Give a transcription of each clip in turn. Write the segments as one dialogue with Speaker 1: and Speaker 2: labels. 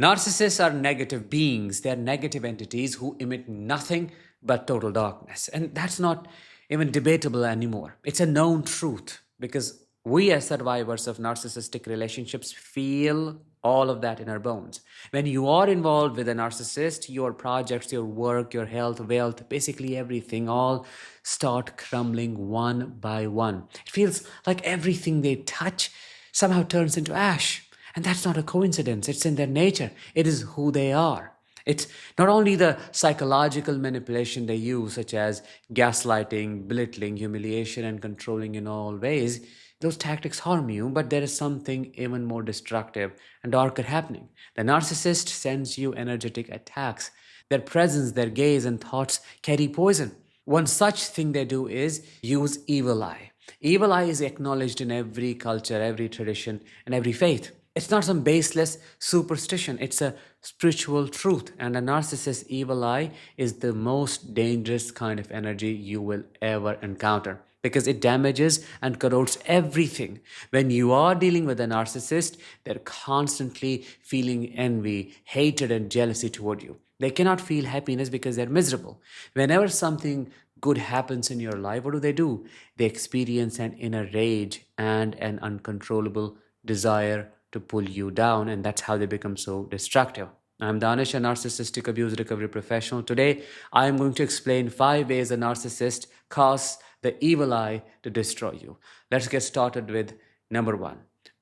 Speaker 1: Narcissists are negative beings. They are negative entities who emit nothing but total darkness. And that's not even debatable anymore. It's a known truth because we, as survivors of narcissistic relationships, feel all of that in our bones. When you are involved with a narcissist, your projects, your work, your health, wealth, basically everything all start crumbling one by one. It feels like everything they touch somehow turns into ash. And that's not a coincidence. It's in their nature. It is who they are. It's not only the psychological manipulation they use, such as gaslighting, belittling, humiliation, and controlling in all ways. Those tactics harm you, but there is something even more destructive and darker happening. The narcissist sends you energetic attacks. Their presence, their gaze, and thoughts carry poison. One such thing they do is use evil eye. Evil eye is acknowledged in every culture, every tradition, and every faith. It's not some baseless superstition, it's a spiritual truth. And a narcissist's evil eye is the most dangerous kind of energy you will ever encounter because it damages and corrodes everything. When you are dealing with a narcissist, they're constantly feeling envy, hatred, and jealousy toward you. They cannot feel happiness because they're miserable. Whenever something good happens in your life, what do? They experience an inner rage and an uncontrollable desire to pull you down, and that's how they become so destructive. I'm Danish, a narcissistic abuse recovery professional. Today, I am going to explain 5 ways a narcissist casts the evil eye to destroy you. Let's get started with number 1.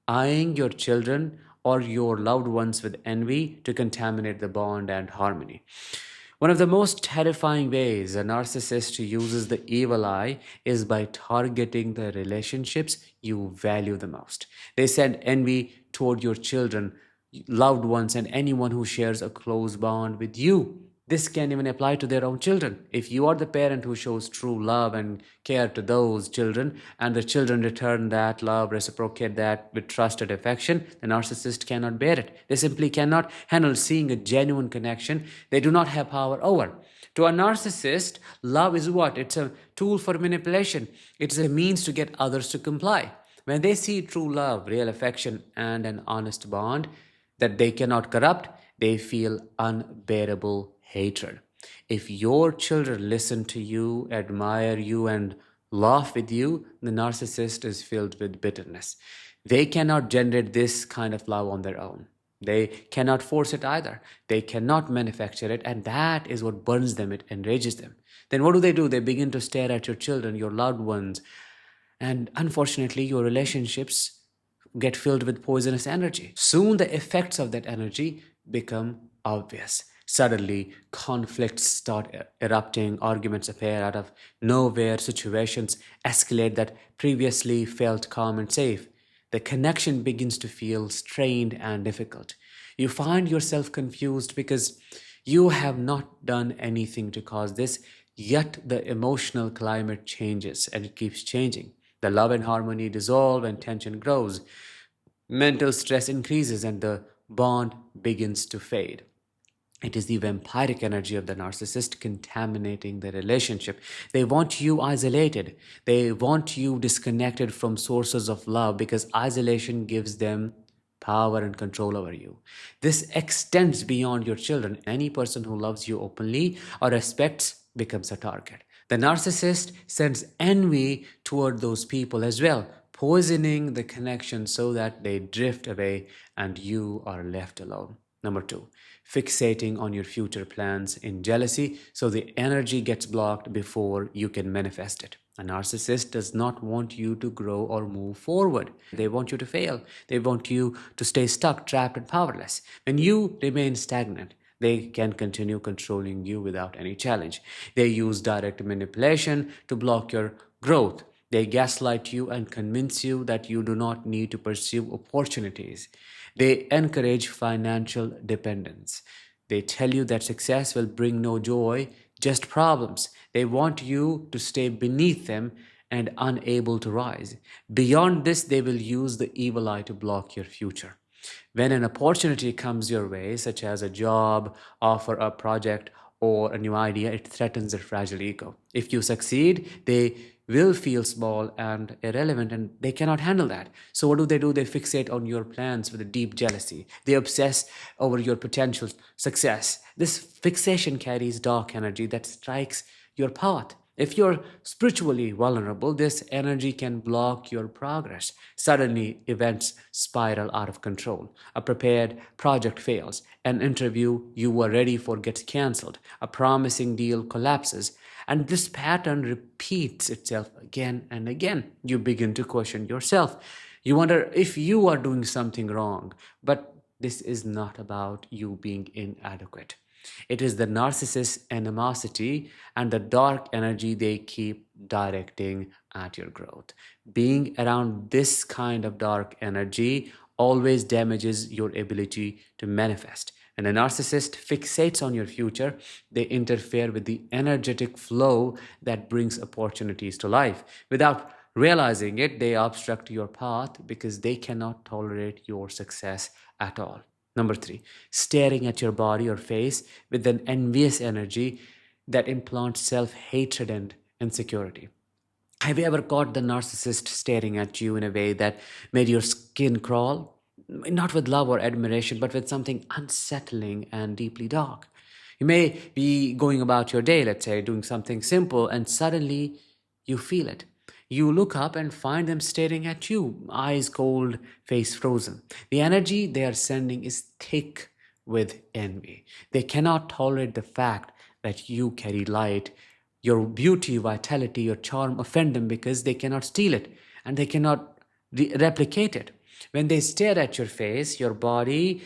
Speaker 1: Eyeing your children or your loved ones with envy to contaminate the bond and harmony. One of the most terrifying ways a narcissist uses the evil eye is by targeting the relationships you value the most. They send envy toward your children, loved ones, and anyone who shares a close bond with you. This can even apply to their own children. If you are the parent who shows true love and care to those children, and the children return that love, reciprocate that with trusted affection, the narcissist cannot bear it. They simply cannot handle seeing a genuine connection they do not have power over. To a narcissist, love is what? It's a tool for manipulation. It's a means to get others to comply. When they see true love, real affection, and an honest bond that they cannot corrupt, they feel unbearable hatred. If your children listen to you, admire you, and laugh with you, the narcissist is filled with bitterness. They cannot generate this kind of love on their own. They cannot force it either. They cannot manufacture it, and that is what burns them, it enrages them. Then what do? They begin to stare at your children, your loved ones, and unfortunately, your relationships get filled with poisonous energy. Soon, the effects of that energy become obvious. Suddenly, conflicts start erupting, arguments appear out of nowhere, situations escalate that previously felt calm and safe. The connection begins to feel strained and difficult. You find yourself confused because you have not done anything to cause this, yet the emotional climate changes and it keeps changing. The love and harmony dissolve and tension grows. Mental stress increases and the bond begins to fade. It is the vampiric energy of the narcissist contaminating the relationship. They want you isolated. They want you disconnected from sources of love because isolation gives them power and control over you. This extends beyond your children. Any person who loves you openly or respects becomes a target. The narcissist sends envy toward those people as well, poisoning the connection so that they drift away and you are left alone. Number 2, fixating on your future plans in jealousy so the energy gets blocked before you can manifest it. A narcissist does not want you to grow or move forward. They want you to fail. They want you to stay stuck, trapped, and powerless. When you remain stagnant, they can continue controlling you without any challenge. They use direct manipulation to block your growth. They gaslight you and convince you that you do not need to pursue opportunities. They encourage financial dependence. They tell you that success will bring no joy, just problems. They want you to stay beneath them and unable to rise. Beyond this, they will use the evil eye to block your future. When an opportunity comes your way, such as a job, offer, a project, or a new idea, it threatens their fragile ego. If you succeed, they will feel small and irrelevant, and they cannot handle that. So what do? They fixate on your plans with a deep jealousy. They obsess over your potential success. This fixation carries dark energy that strikes your path. If you're spiritually vulnerable, this energy can block your progress. Suddenly, events spiral out of control. A prepared project fails. An interview you were ready for gets cancelled. A promising deal collapses. And this pattern repeats itself again and again. You begin to question yourself. You wonder if you are doing something wrong. But this is not about you being inadequate. It is the narcissist's animosity and the dark energy they keep directing at your growth. Being around this kind of dark energy always damages your ability to manifest. When a narcissist fixates on your future, they interfere with the energetic flow that brings opportunities to life. Without realizing it, they obstruct your path because they cannot tolerate your success at all. Number three, staring at your body or face with an envious energy that implants self hatred and insecurity. Have you ever caught the narcissist staring at you in a way that made your skin crawl? Not with love or admiration, but with something unsettling and deeply dark. You may be going about your day, let's say, doing something simple, and suddenly you feel it. You look up and find them staring at you, eyes cold, face frozen. The energy they are sending is thick with envy. They cannot tolerate the fact that you carry light. Your beauty, vitality, your charm offend them because they cannot steal it and they cannot replicate it. When they stare at your face, your body,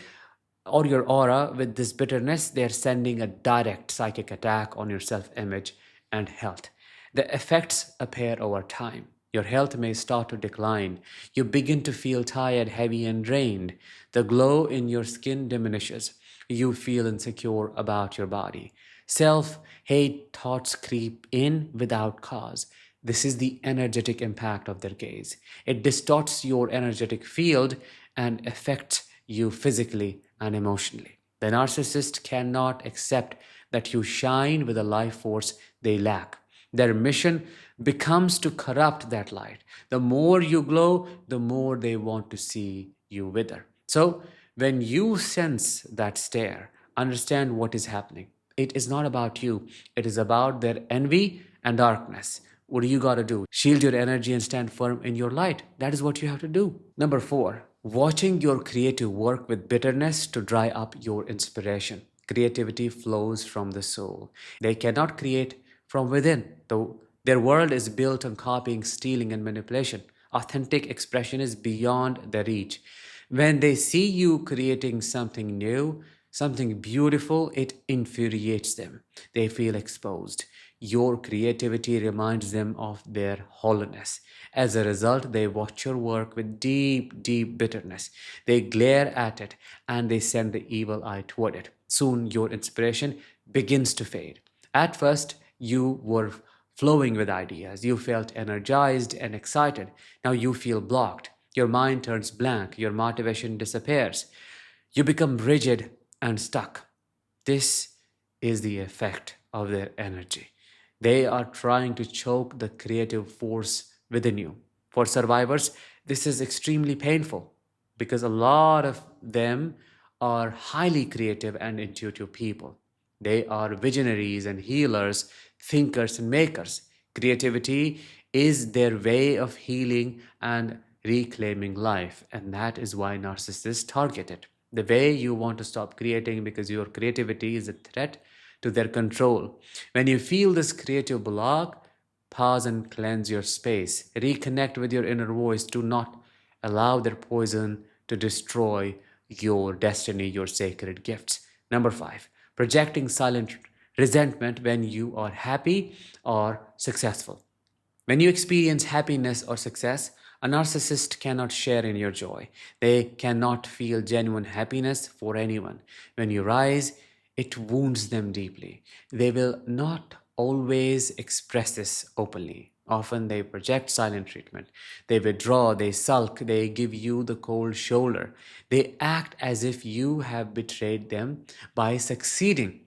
Speaker 1: or your aura with this bitterness, they are sending a direct psychic attack on your self image and health. The effects appear over time. Your health may start to decline. You begin to feel tired, heavy, and drained. The glow in your skin diminishes. You feel insecure about your body. Self hate thoughts creep in without cause. This is the energetic impact of their gaze. It distorts your energetic field and affects you physically and emotionally. The narcissist cannot accept that you shine with a life force they lack. Their mission becomes to corrupt that light. The more you glow, the more they want to see you wither. So, when you sense that stare, understand what is happening. It is not about you, it is about their envy and darkness. What do you got to do? Shield your energy and stand firm in your light. That is what you have to do. Number four, watching your creative work with bitterness to dry up your inspiration. Creativity flows from the soul. They cannot create from within. Their world is built on copying, stealing, and manipulation. Authentic expression is beyond their reach. When they see you creating something new, something beautiful, it infuriates them. They feel exposed. Your creativity reminds them of their hollowness. As a result, they watch your work with deep, deep bitterness. They glare at it and they send the evil eye toward it. Soon, your inspiration begins to fade. At first, you were flowing with ideas. You felt energized and excited. Now you feel blocked. Your mind turns blank. Your motivation disappears. You become rigid and stuck. This is the effect of their energy. They are trying to choke the creative force within you. For survivors, this is extremely painful because a lot of them are highly creative and intuitive people. They are visionaries and healers, thinkers and makers. Creativity is their way of healing and reclaiming life, and that is why narcissists target it. The way you want to stop creating because your creativity is a threat to their control. When you feel this creative block, pause and cleanse your space. Reconnect with your inner voice. Do not allow their poison to destroy your destiny, your sacred gifts. Number five, projecting silent resentment when you are happy or successful. When you experience happiness or success, a narcissist cannot share in your joy. They cannot feel genuine happiness for anyone. When you rise, it wounds them deeply. They will not always express this openly. Often they project silent treatment. They withdraw, they sulk, they give you the cold shoulder. They act as if you have betrayed them by succeeding.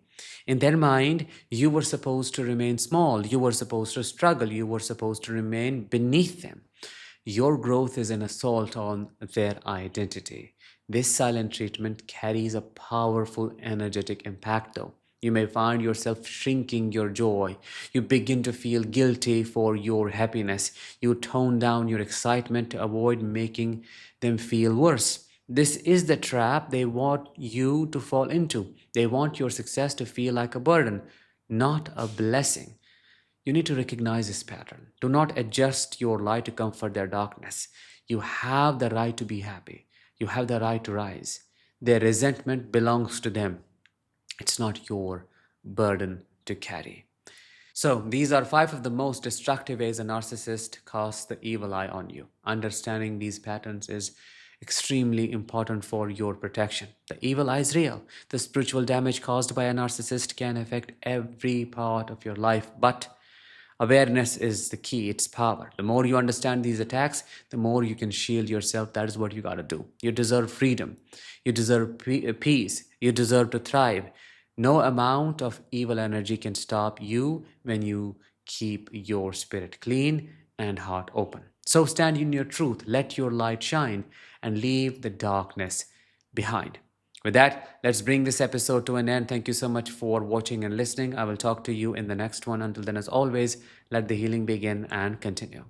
Speaker 1: In their mind, you were supposed to remain small, you were supposed to struggle, you were supposed to remain beneath them. Your growth is an assault on their identity. This silent treatment carries a powerful energetic impact, though. You may find yourself shrinking your joy. You begin to feel guilty for your happiness. You tone down your excitement to avoid making them feel worse. This is the trap they want you to fall into. They want your success to feel like a burden, not a blessing. You need to recognize this pattern. Do not adjust your light to comfort their darkness. You have the right to be happy. You have the right to rise. Their resentment belongs to them. It's not your burden to carry. So, these are 5 of the most destructive ways a narcissist casts the evil eye on you. Understanding these patterns is extremely important for your protection. The evil eye is real. The spiritual damage caused by a narcissist can affect every part of your life, but awareness is the key, it's power. The more you understand these attacks, the more you can shield yourself. That is what you got to do. You deserve freedom. You deserve peace. You deserve to thrive. No amount of evil energy can stop you when you keep your spirit clean and heart open. So stand in your truth, let your light shine, and leave the darkness behind. With that, let's bring this episode to an end. Thank you so much for watching and listening. I will talk to you in the next one. Until then, as always, let the healing begin and continue.